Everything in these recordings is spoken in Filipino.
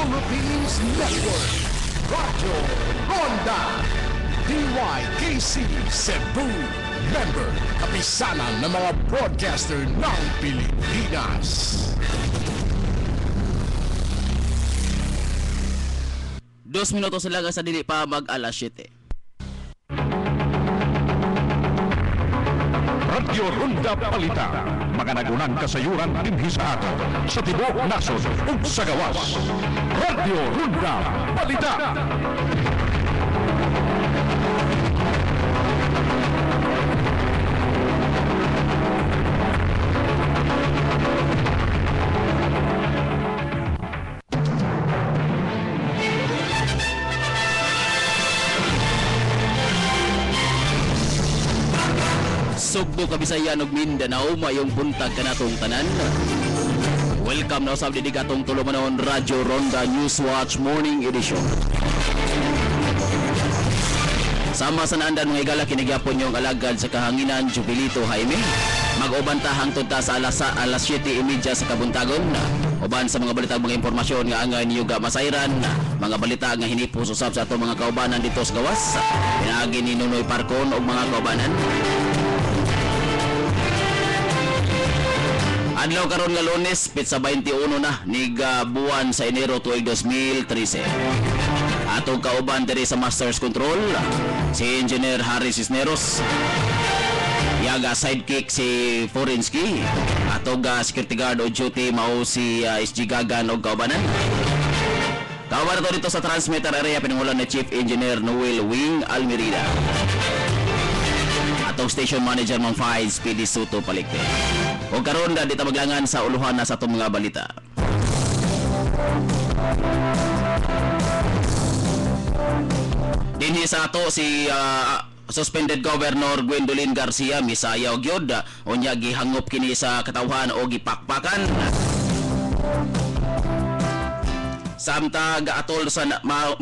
Philippines Network, Radyo Ronda, DYKC Cebu, member, kapisanan ng mga broadcaster ng Pilipinas. Dos minuto sila sa dili pa mag-alas 7. Radyo Ronda Balita, mga nagunang kasayuran dinhi sa ato sa tibuok nasod ug sa gawas. Radyo Ronda Balita. Sugbo, Kabisayan ug Mindanao, mayong buntag kanatong tanan. Welcome na sa didigatong tulumanon Radyo Ronda Newswatch Morning Edition. Sama sa naandan mga igala kinigyapon yung alagad sa kahanginan Jubilito Jaime. Mag-ubanta hangtod ta sa alas 7:30 sa kabuntagon. Uban sa mga balita mga impormasyon nga angay niyo ga masayran, mga balita nga hinipos usab sa ato mga kaubanan dito sa gawas. Pinaagi ni Nunoy Parcon og mga kaubanan. Adlaw karon nga Lunes, pitsa 21 na nig buwan sa Enero tuig 2013. Atong kauban diri sa Masters Control, si Engineer Harry Cisneros. Yaga sidekick si Forenski. Atong security guard o duty mao si SG Gagan og kaubanan. Kauban to dito sa transmitter area pinangulan ni Chief Engineer Noel Wing Almerida. Atong station manager Ma'am Fides PD Soto Palikte. O karon da dito maglangan sa uluhan na sa itong mga balita. Dinhi sa ato si suspended Governor Gwendolyn Garcia misayaw gyud unya gihangop kini sa katawhan o gipakpakan. Samtang atol sa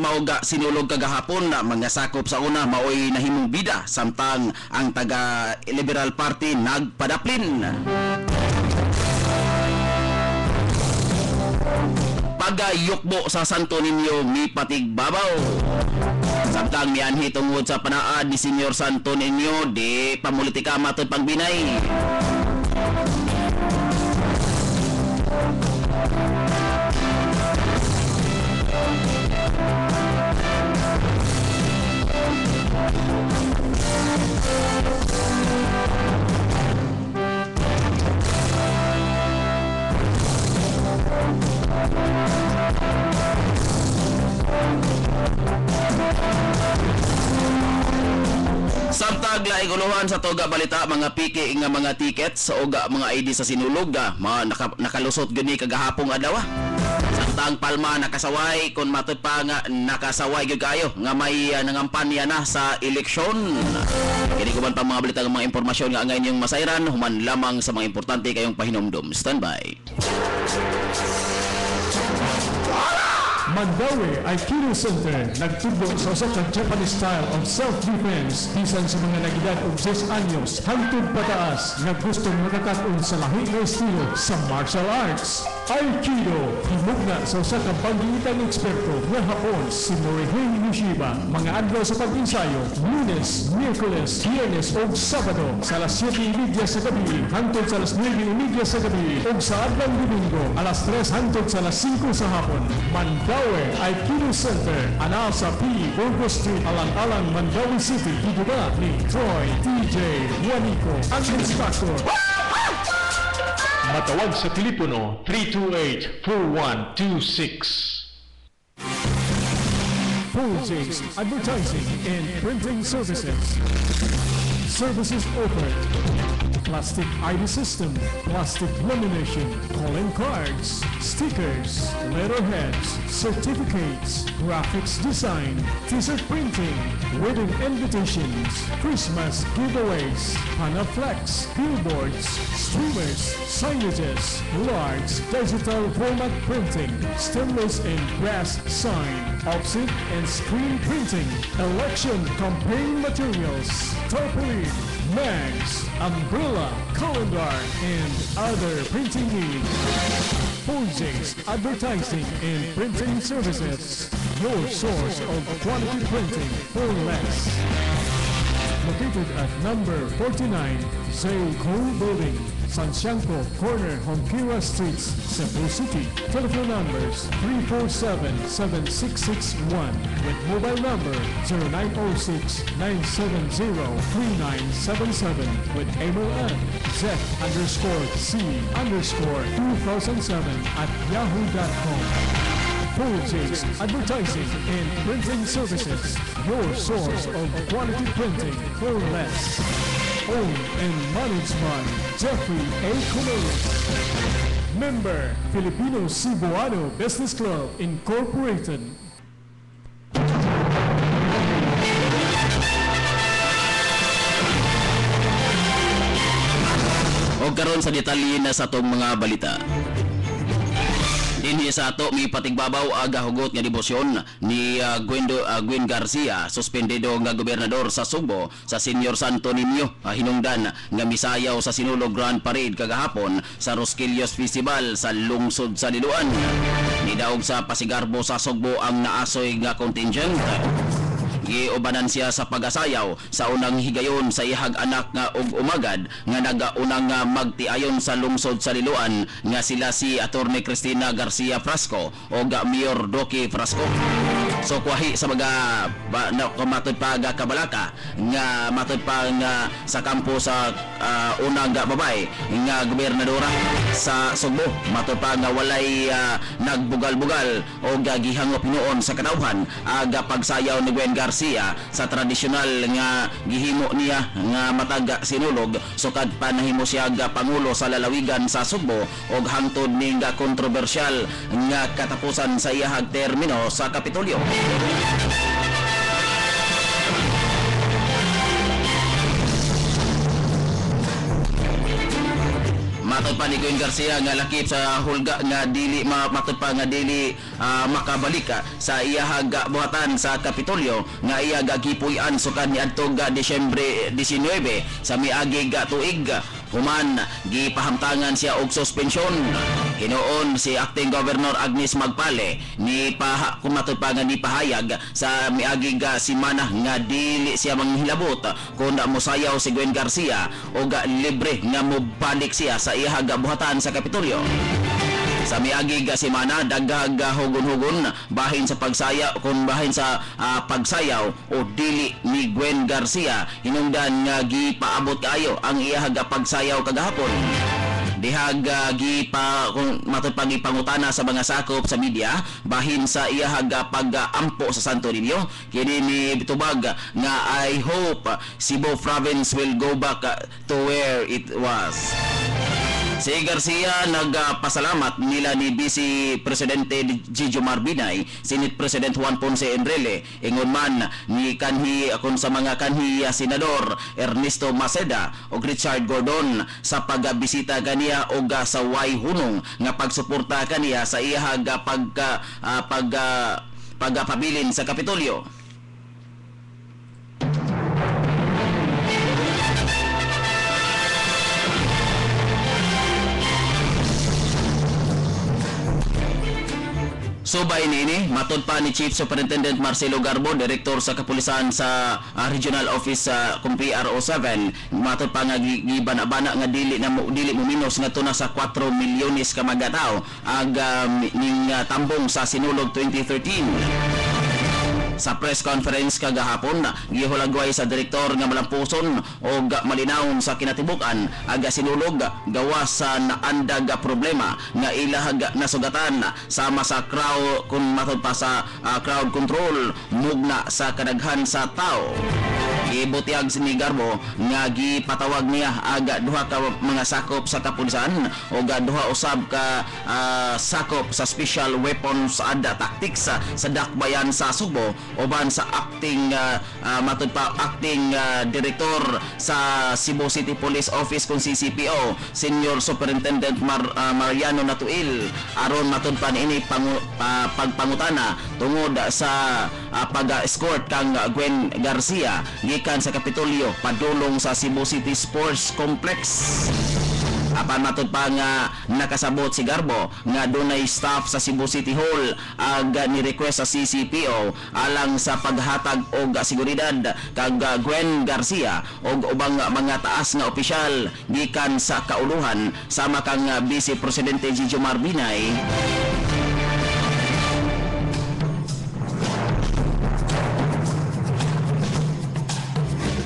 mauga sinulog kagahapon na mga sakop sa una maoy nahimong bida samtang ang taga Liberal Party nagpadaplin. Pagayukbo sa Santo Niño mipatig babaw. Samtang mianhi tungod sa panaad ni Senyor Santo Niño di pamulitika matod pangbinay. Samtag laing uluhan sa toga balita mga piki nga mga tickets o mga ID sa sinulog nakalusot gani kagahapong adlaw. Samtang Palma nakasaway kun matud pa nga nakasaway gyud kayo nga may nangampanya na sa eleksyon. Kini kuban pa mga balita nga mga impormasyon nga angay niyong masayran human lamang sa mga importante kayong pahinomdom. Standby. Mandaue Aikido Center nagtudlo sa usa ka Japanese style of self-defense bisan sa mga nagedad og 10 anyos hangtod pataas nga gustong makakat-on sa lahi nga estilo sa martial arts. Aikido himugna sa usa ka pag-iitang eksperto nga hapon si Morihei Nishiba. Mga adlaw sa pag-ensayo Lunes, Miyerkules, Biyernes ug Sabado sa alas 7:30 sa gabi hangtod sa alas 9:30 sa gabi ug sa adlaw Domingo alas 3 hangtod sa alas 5 sa hapon. Mandaue Aikido Center, ana sa P. Burgos Street, alang-alang Mandaue City. Giduba ni Troy TJ Juanico, ang instructor. Matawag sa telepono 328-4126. Projects, Advertising and Printing Services. Services offered: plastic ID system, plastic lamination, calling cards, stickers, letterheads, certificates, graphics design, t-shirt printing, wedding invitations, Christmas giveaways, Panaflex, billboards, streamers, signages, large digital format printing, stainless and brass sign, offset and screen printing, election campaign materials, tarpaulin, mags, umbrella, calendar, and other printing needs. Pulsings Advertising and Printing Services, your source of quality printing for less. Located at number 49, Zayco Building, Santiago Corner, Honquira Streets, Cebu City. Telephone numbers 347-7661 with mobile number 0906-970-3977 with email at z_c_2007 @yahoo.com. Pulsings Advertising and Printing Services, your source of quality printing for less. Owned and managed by Jeffrey A. Comeles. Member, Filipino Cebuano Business Club, Incorporated. O karon sa detalye na sa atong mga balita. Dinhi sa ato mi patigbabaw aga hugot nga debosyon ni Gwen Garcia, suspendido nga gobernador sa Subo sa Senior Santo Niño, hinungdan nga misayaw sa Sinulog Grand Parade kagahapon sa Rosquillos Festival sa lungsod sa Liloan. Nidaog sa Pasigarbo sa Sugbo ang naasoy nga contingent. Giubanan siya sa pagasayaw sa unang higayon sa ihag anak nga og umagad nga nagaunang magtiayon sa lungsod sa Liloan nga sila si Attorney Cristina Garcia Frasco o Mayor Doki Frasco. So kuwahi sa mga matod pa kabalaka nga matod pa nga sa kampo sa unang babay nga gobernadora sa Sugbo, matod pa nga walay nagbugal-bugal o gihangop hinuon sa kanawhan aga pagsayaw ni Gwen Garcia sa tradisyonal nga gihimo niya nga matag sinulog sukad pa nahimo siya ga pangulo sa lalawigan sa Sugbo og hangtod ning kontrobersyal nga katapusan sa iyahag termino sa Kapitolyo. Matod pa ni Gwen Garcia nga lakip sa hulga nga dili matod pa nga dili makabalik sa iyahag buhatan sa Kapitolyo nga iya gipuy-an sukad niadto Disyembre 19 sa miagi tuig. Human gipahamtangan siya og suspensyon. Hinuon si Acting Governor Agnes Magpale ni kumatod pa nga ni pahayag sa miagi simana nga dili siya manghilabot kun mosayaw si Gwen Garcia o libre nga mobalik siya sa iyahag buhatan sa Kapitolyo. Sa miagi simana daghag hugon-hugon bahin sa pagsayaw o dili ni Gwen Garcia, hinungdan nga gipaabot kayo ang iyahag pagsayaw kagahapon. Dihag matod pangipangutana sa mga sakop sa media bahin sa iyahag pag-ampo sa Santo Niño, kini ni bitubag nga I hope Cebu province will go back to where it was. Si Garcia nagpasalamat nila ni Vice Presidente Gigi Marbinay, Senate President Juan Ponce Enrile, ingon man ni kanhi akon sa mga kanhi Senador Ernesto Maceda o Richard Gordon sa pagbisita kaniya og sa way hunong nga pagsuporta kaniya sa iyahag pagpabilin sa Kapitolyo. Subay nini, matod pa ni Chief Superintendent Marcelo Garbo, Direktor sa Kapulisan sa Regional Office sa PRO 7, matod pa nga gibanabana nga dili mo minus nga tuna sa 4 milyones ka mga tao ang ning tambong sa Sinulog 2013. Sa press conference kagahapon, gihulagway sa direktor nga malampuson o malinawon sa kinatibukan aga sinulog gawas sa naandag problema nga ilahag nasugatan sama sa crowd kun matod pa sa crowd control mugna sa kadaghan sa tao. Gibutyag ni Garbo nga gipatawag niya aga duha ka mga sakop sa kapulisan o duha usab ka sakop sa special weapons and tactics sa dakbayan sa Sugbo uban sa acting director sa Cebu City Police Office kung CCPO Senior Superintendent Mariano Natuil aron matud pa niini pagpangutana tungod sa pag-escort kang Gwen Garcia gikan sa Kapitolyo padulong sa Cebu City Sports Complex. Apan matud pa nga nakasabot si Garbo nga dunay staff sa Cebu City Hall ag ni-request sa CCPO alang sa paghatag og seguridad kag Gwen Garcia og ubang mga taas nga opisyal gikan sa kauluhan sama kang Vice Presidente Jomar Binay.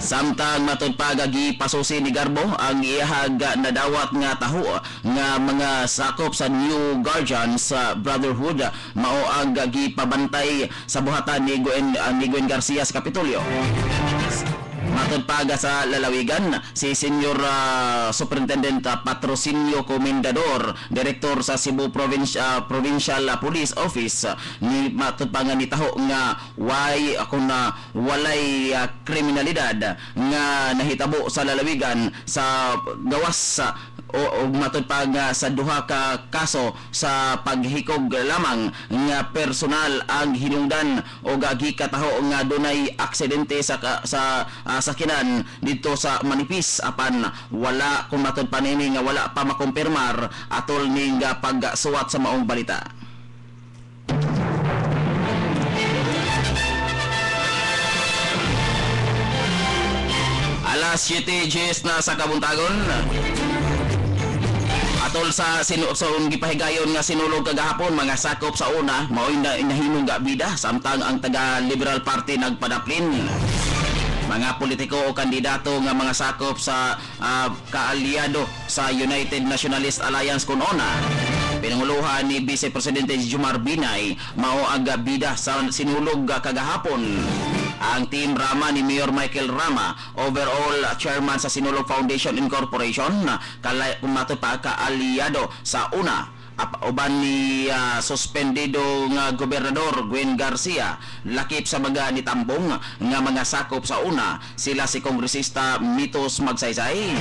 Samtang matud pa gipasusi ni Garbo ang iyahag nadawat nga taho nga mga sakop sa New Guardians Brotherhood mao ang gipabantay sa buhatan ni Gwen Garcia sa Kapitolyo. Matud pa sa lalawigan si Senior Superintendent Patrocinio Comendador, Director sa Cebu Provincial Police Office, ni matud pa nga nitaho nga walay kriminalidad nga nahitabo sa lalawigan sa gawas o matud pa nga sa duha ka kaso sa paghikog lamang nga personal ang hinungdan o gikataho nga dunay aksidente sa sakinan dito sa Manipis apan wala kung matud pa nini nga wala pa makumpirmar atol ning pagsuwat sa maong balita. Alas 7:10 na sa kabuntagon. Atol sa gipahigayon nga sinulog kagahapon mga sakop sa una mao'y nahinung nga bida samtang ang taga Liberal Party nagpadaplin. Mga politiko o kandidato nga mga sakop sa kaalyado sa United Nationalist Alliance kun ona. Pinanguluhan ni Vice Presidente Jomar Binay mao ang bida sa sinulog kagahapon. Ang Team Rama ni Mayor Michael Rama, overall chairman sa Sinulog Foundation Incorporation, kumato pa kaalyado sa una uban ni suspendido nga gobernador Gwen Garcia, lakip sa mga nitambong nga mga sakop sa una sila si Kongresista Mitos Magsaysay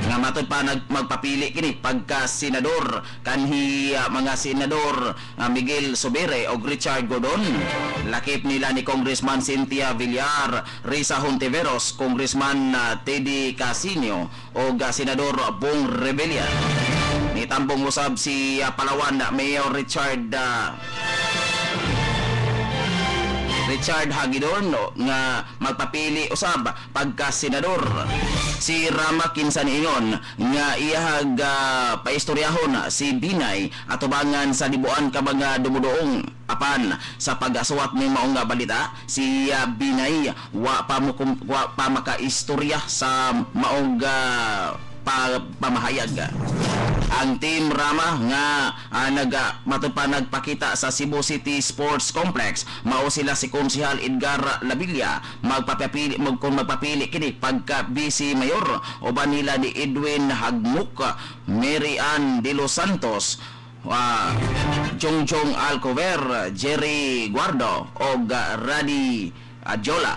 nga matud pa magpapili kini pagka senador kanhi mga senador Miguel Subere o Richard Godon, lakip nila ni Congressman Cynthia Villar, Risa Hontiveros, Congressman Teddy Casino o senador Bong Rebella. Nitambong usab si Palawan Mayor Richard Hagidorn nga magpapili usab pagka senador. Si Rama kinsan ingon nga iyahag paistoryahon si Binay atubangan sa libuan ka mga dumudoong apan sa pag-aswat ng maong nga balita si Binay wa pa makaistorya sa maong pamahayag. Ang Team Rama nga nagpakita sa Cebu City Sports Complex mao sila si Konsehal Edgar Labilla magpapili kini pagka vice mayor uban nila ni Edwin Hagmuk, Mary Ann de los Santos, Jongjong Alcover, Jerry Guardo o Radi Adjola.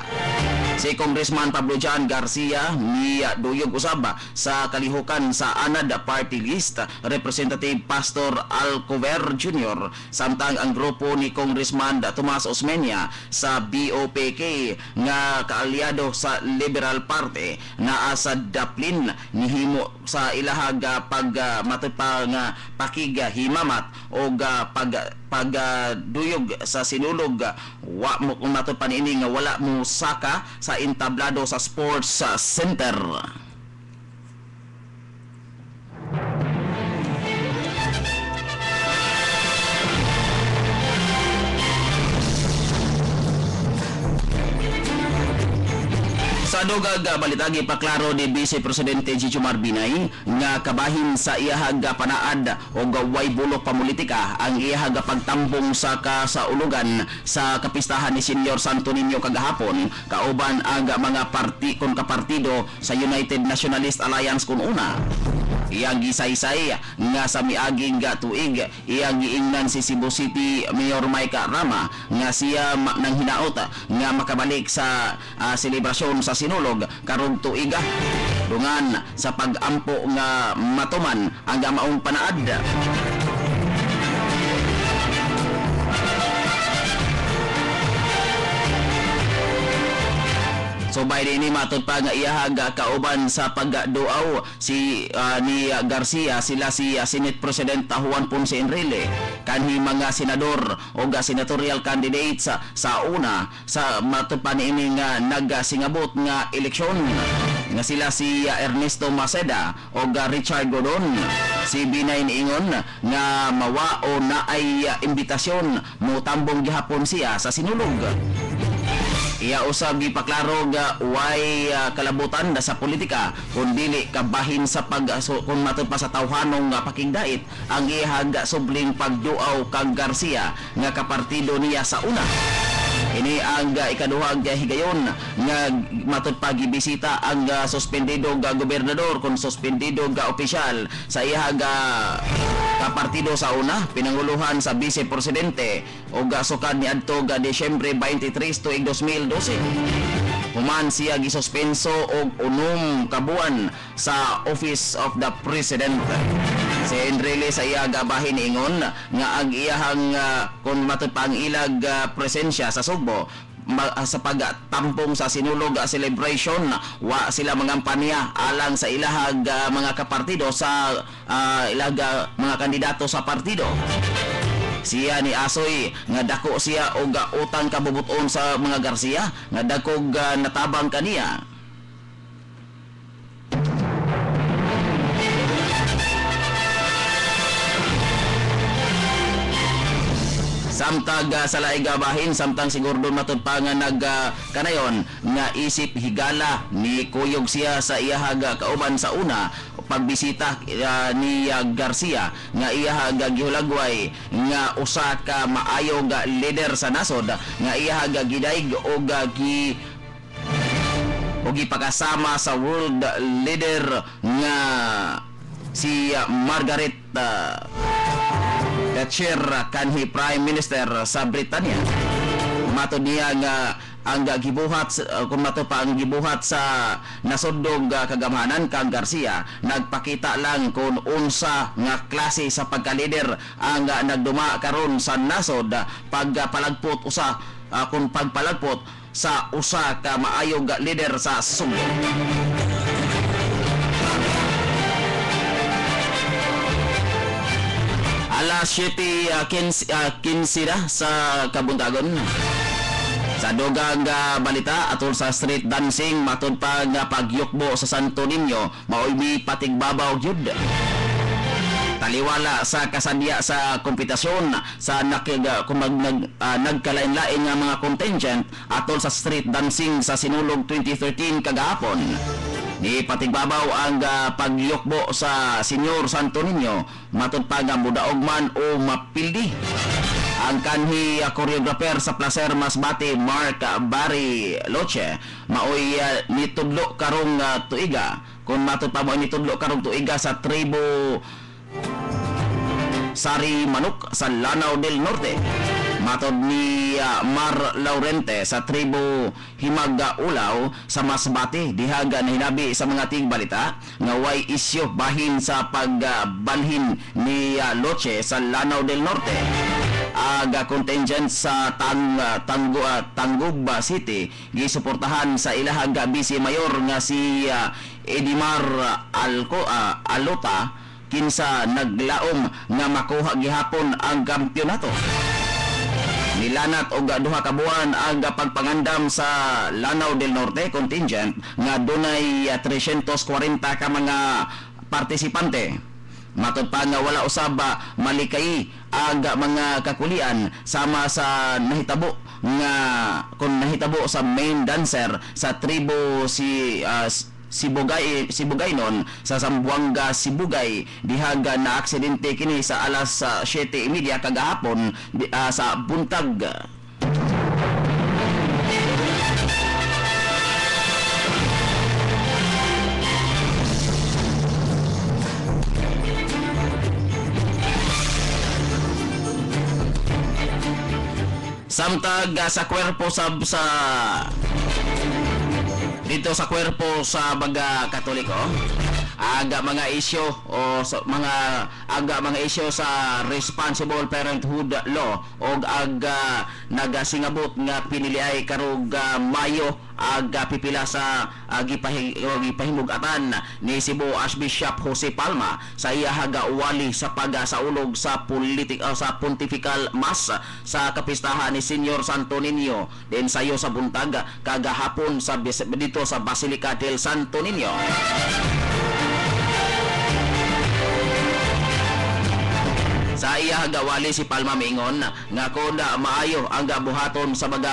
Si Congressman Pablo Jan Garcia ni duyog usab sa kalihukan sa ANAD Party List Representative Pastor Alcover Jr. samtang ang grupo ni Congressman Tomas Osmeña sa BOPK nga kaalyado sa Liberal Party naa sa daplin nihimo sa ilahag matod pa nga pakigahimamat o pagduyog sa sinulog wa mo matod pa niini nga wala mo saka sa entablado sa sports center. Sa dugag balitagi paklaro ni Vice Presidente Jomar Binay nga kabahin sa iyahag panaad o way bulok pamulitika ang iyahag pagtambong sa kasaulugan sa kapistahan ni Senior Santo Niño kagahapon kauban ang mga kapartido sa United Nationalist Alliance kun una. Iyang gisaysay nga sa miaging tuig iyang giingnan si Cebu City Mayor Mike Rama nga siya nang hinaot nga makabalik sa selebrasyon sa sinulog karong tuiga dungan sa pag-ampo nga matuman ang maong panaad. Subay din ni matod pa nga iyahag kauban sa pagduaw si ni Garcia sila si Senate President Juan Ponce Enrile kanhi mga senador o senatorial candidates sa una sa matod pa niini nga nagsingabot nga eleksyon nga sila si Ernesto Maceda o Richard Gordon. Si Binay niingon nga mawa o naay imbitasyon mo tambong gihapon siya sa sinulog. Iya usab gipaklaro nga way kalabutan na sa politika kun dili kabahin sa kung matud pa sa tawhanong pakigdait ang ihag subling pagduaw kang Garcia nga kapartido niya sa una. Ini ang ikaduhang higayon nga matud pa gibisita ang suspendido nga gobernador kung suspendido nga opisyal sa ihag kapartido sa una pinanguluhan sa vice presidente o sukad ni adto ga Disyembre 23 tuig 2012. Human siya gisuspenso og 6 kabuan sa Office of the President. Si Enrile sa iyaga bahin ingon nga ang iyahang kung matud pa ang ilag presensya sa Sugbo sa pagtampong sa sinulog celebration wa sila mangampanya alang sa ilahag mga kapartido sa ilag mga kandidato sa partido. Siya ni Asoy nga dako siya og utang kabubuton sa mga Garcia nga dakog natabang kaniya. Samtang sa laing gabahin samtang siguro matud pa nga kanayon nga isip higala ni kuyog siya sa iyahag kauban sa una pagbisita ni Garcia nga iyahag gihulagway nga usa ka maayo nga leader sa nasod nga iyahag gidaig og gipakasama sa world leader nga si Margaret Thatcher kanhi Prime Minister sa Britanya. Matod niya nga ang gibuhat kung mato pa ang gibuhat sa nasudog kagamhanan kang Garcia nagpakita lang kung unsa nga klase sa pagka-leader ang nagduma karon sa nasod pagpalagpot usa kung pagpalagpot sa usa ka maayong leader sa Sugbo. Alas 7:15 na sa kabuntagon. Sa dugang balita atol sa street dancing matud pa nga pagyukbo sa Santo Niño maoy patigbabaw gyud. Taliwala sa kasadya sa kompetisyon sa nagkalain-lain nga mga contingent atol sa street dancing sa Sinulog 2013 kagahapon. Ni patigbabaw ang pagyukbo sa Senyor Santo Niño matud pa nga mudaog man o mapildi. Ang kanhi choreographer sa Placer Masbate Mark Barry Loche maoy nitudlo karong tuiga kung matud pa mo nitudlo karong tuiga sa tribo Sari Manuk sa Lanao del Norte. Matod ni Mar Laurente sa tribo Himag-Ulaw sa Masbate dihaga na hinabi sa mga tigbalita nga way isyo bahin sa pagbalhin ni Loche sa Lanao del Norte. Aga contingent sa Tangub City gisuportahan sa ilahag Vice Mayor nga si Edimar Alota kinsa naglaom nga makuha gihapon ang kampyonato. Nilanat og duha ka buwan ang pagpangandam sa Lanao del Norte contingent nga dunay 340 ka mga partisipante. Matod pa nga wala usab malikay ang mga kakulian sama sa nahitabo nga kung nahitabo sa main dancer sa tribo Sibugay non sa Zamboanga Sibugay dihaga na aksidente kini sa alas 7:30 kagahapon sa buntag. Samtag sa kwerpo sa dito sa kwerpo sa baga Katoliko aga mga isyo o mga isyo sa responsible parenthood law o aga nagasingabot nga piniliay karog Mayo pipila sa gipahimugatan ni Cebu Archbishop Jose Palma sa iyahang wali sa pagsaulog sa sa Pontifical Mass sa kapistahan ni Senyor Santo Niño din sayo sa buntag kagahapon sa dito sa Basilica del Santo Niño. Sa iya gawali si Palma miingon nga kung maayo ang buhaton sa mga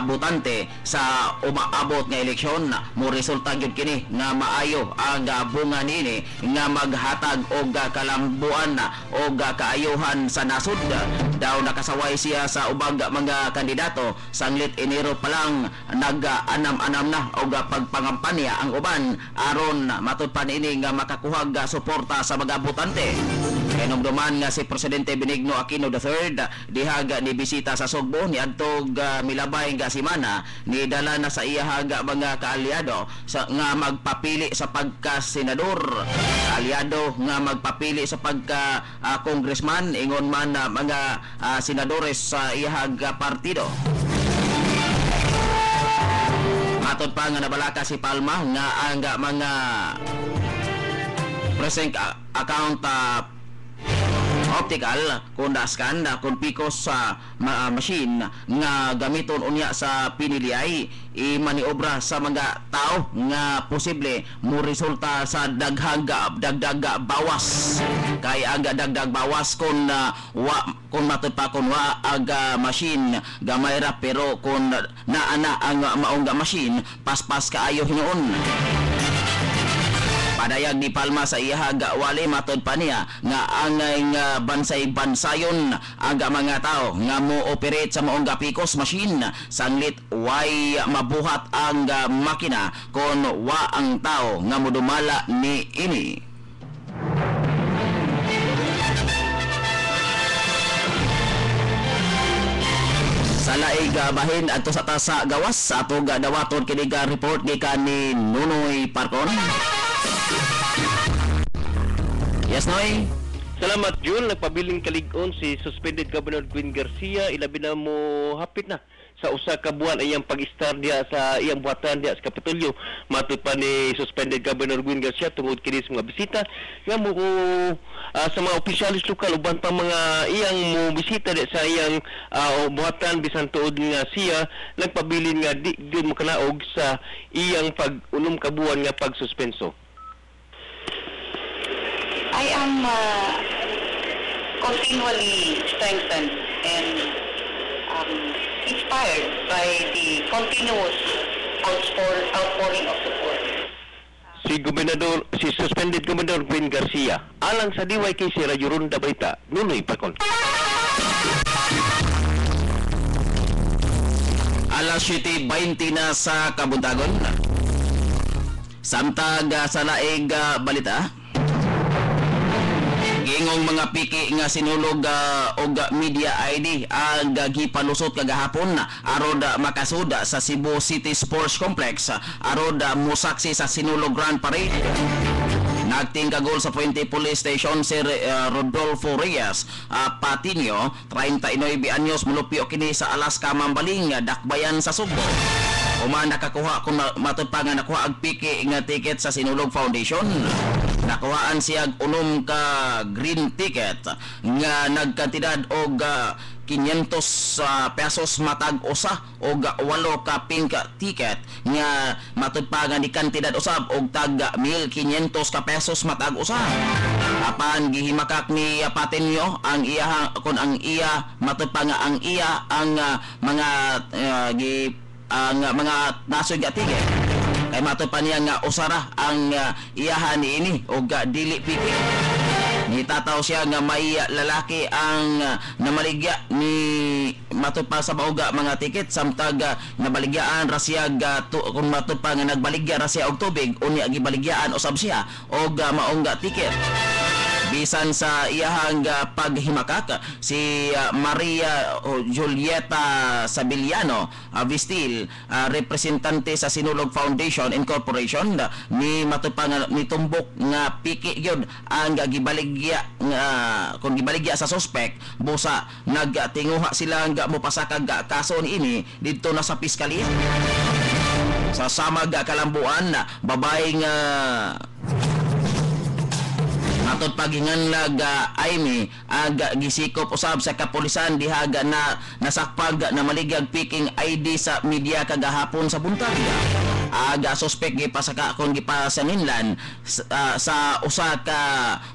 butante sa umaabot nga eleksyon mo resulta gyud kini nga maayo ang bunga nini nga maghatag og kalambuan og kaayuhan sa nasud. Daw nakasaway siya sa ubang mga kandidato sanglit Enero pa lang nag-anam-anam na og pagpangampanya ang uban aron matud pa niini nga makakuha suporta sa mga butante. Kanungduman nga si Presidente Benigno Aquino III dihaga ni bisita sa Sugbo ni adtog milabay nga semana ni dala na sa iyahang mga kaalyado nga magpapili sa pagka-senador, kaalyado nga magpapili sa pagka-congressman ingon man mga senadores sa iyahang partido. Matod pa nga nabalaka si Palma nga ang mga present account optical kung daskan kung pikos sa machine nga gamiton unya sa piniliay maniobra sa mga tao nga posible mo resulta sa dagdag bawas kay ang dagdag bawas kung kung matod pa kung aga machine gamay ra pero kung naana ang maong machine paspas kaayo hinuon. Padayag ni Palma sa iyahang wali matod pa niya nga ang bansay-bansayon ang mga tao nga mo-operate sa maong pikos machine sanglit way mabuhat ang makina kon wa ang tao nga modumala ni ini. Sa laig bahin adto sa tasa gawas sa ato dawaton kini report gikan ni Nunoy Parcon. Yes, Noy? Salamat, Jun. Nagpabiling kalig-on si suspended Governor Gwen Garcia. Ilabi na mo hapit na sa usa ka buwan ay iyang pag-star diya sa iyang buhatan diya sa Kapitolyo. Matod pa ni suspended Governor Gwen Garcia tungod kini sa mga bisita nga mo sa mga opisyalis lokal uban pa mga iyang mo bisita diya sa iyang buhatan bisan tuod nga siya nagpabilin nga di gyud mo kanaog sa iyang pag-unom ka buwan nga pagsuspenso. I am continually strengthened and inspired by the continuous outpouring of support. Si suspended Gobernador Gwen Garcia, alang sa DYKC Radyo Ronda Balita, Nunoy Parcon. Alas 7:20 na sa Kabuntagon. Samtag sa laig balita. Gingong mga piki nga sinulog og media ID ang gipalusot kagahapon aron makasud sa Cebu City Sports Complex aron mosaksi sa sinulog Grand Parade. Nagtingkagol sa Puente Police Station si Rodolfo Reyes Patino, 39 anyos, mulupyo kini sa Alaska Mambaling, Dakbayan sa Sugbo. Uman nakakuha kung matod pa nga nakuha ang piki nga ticket sa Sinulog Foundation. Nakuhaan siya unom ka green ticket nga nagkantidad og 500 pesos matag usa og 8 ka pink ticket nga matud pa nga ni kantidad usab og tag 1,500 ka pesos matag usa. Apan gihimakak ni Patenyo ang iya kun ang iya matud pa nga ang iya ang mga mga nasod nga ticket kay matod pa niya nga usara ang iyahan ni ini og dili piki. Nitataw siya nga may lalaki ang namaligya ni matod pa sa bauga mga tiket samtag nabaligyaan ra siya kung matod pa nga nagbaligya ra siya og tubig unya gibaligyaan usab siya og maong tiket. Bisan sa iyahang paghimakak si Maria Julieta Sabiliano Vistil, representante sa Sinulog Foundation Incorporation, ni matupang ni tumbok nga piki gyud ang gibaligya kung gibaligya sa suspect busa nagtinguha sila nga mopasakag kaso niini didto na sa piskalya. sa Samag Kalambuan, babaeng atod paginganlag Aimee gisikop usab sa kapulisan dihaga na nasakpag na maligag picking ID sa media kagahapon sa buntag. Suspect gipasaka kon gipasaninlan sa usa ka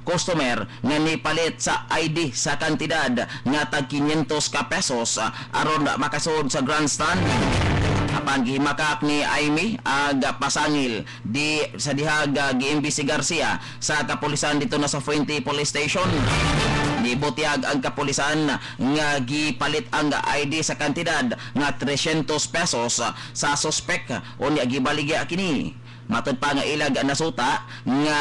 customer nga nipalit sa ID sa kantidad nga tag 500 ka pesos aron makasud sa grandstand. Apan gihimakak ni Aimee pasangil di sa dihaga giimbestigar siya sa kapulisan dito na sa Fuente Police Station. Nibutyag ang kapulisan nga gipalit ang ID sa kantidad nga 300 pesos sa suspect unya gibaligya kini. Matud pa nga ilag nasuta nga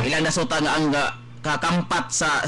ilang nasuta nga ang kakampat sa